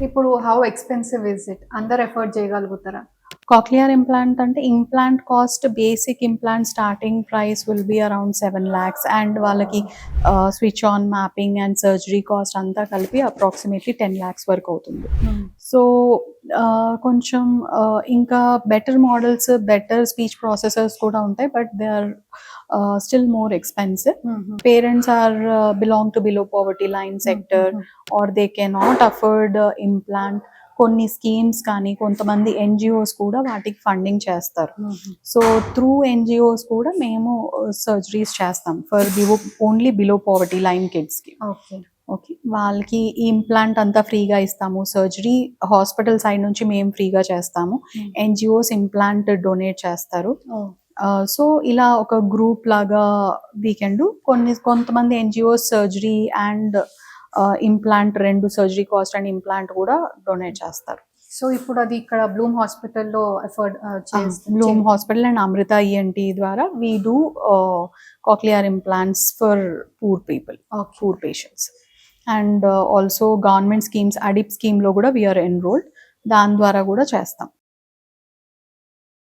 ఇప్పుడు how expensive is it? అందరూ afford చేయగలుగుతారా? కాక్లియర్ ఇంప్లాంట్ అంటే implant cost basic implant starting price will be around 7 lakhs and వాళ్ళకి switch on mapping and surgery cost అంతా కలిపి approximately 10 lakhs వరకు అవుతుంది. సో కొంచెం ఇంకా better models, better speech processors కూడా ఉంటాయి, but they are still more expensive. Parents are belong to below poverty line sector are they cannot afford implant. కొన్ని schemes కానీ కొంతమంది ఎన్జిఓస్ కూడా వాటికి ఫండింగ్ చేస్తారు. సో త్రూ ఎన్జిఓస్ కూడా మేము సర్జరీస్ చేస్తాం for only below poverty line కిడ్స్కి. ఓకే, వాళ్ళకి ఈ ఇంప్లాంట్ అంతా ఫ్రీగా ఇస్తాము. సర్జరీ హాస్పిటల్ సైడ్ నుంచి మేము ఫ్రీగా చేస్తాము. ఎన్జిఓస్ ఇంప్లాంట్ డొనేట్ చేస్తారు. సో ఇలా ఒక గ్రూప్ లాగా వీకెండ్ కొంతమంది ఎన్జిఓస్ సర్జరీ అండ్ ఇంప్లాంట్, రెండు సర్జరీ కాస్ట్ అండ్ ఇంప్లాంట్ కూడా డొనేట్ చేస్తారు. సో ఇప్పుడు అది ఇక్కడ బ్లూమ్ హాస్పిటల్లో afford Bloom hospital and Amrita ENT ద్వారా we do cochlear implants for poor people, poor patients. And also government schemes, ADIP స్కీమ్లో కూడా వీఆర్ ఎన్రోల్డ్, దాని ద్వారా కూడా చేస్తాం.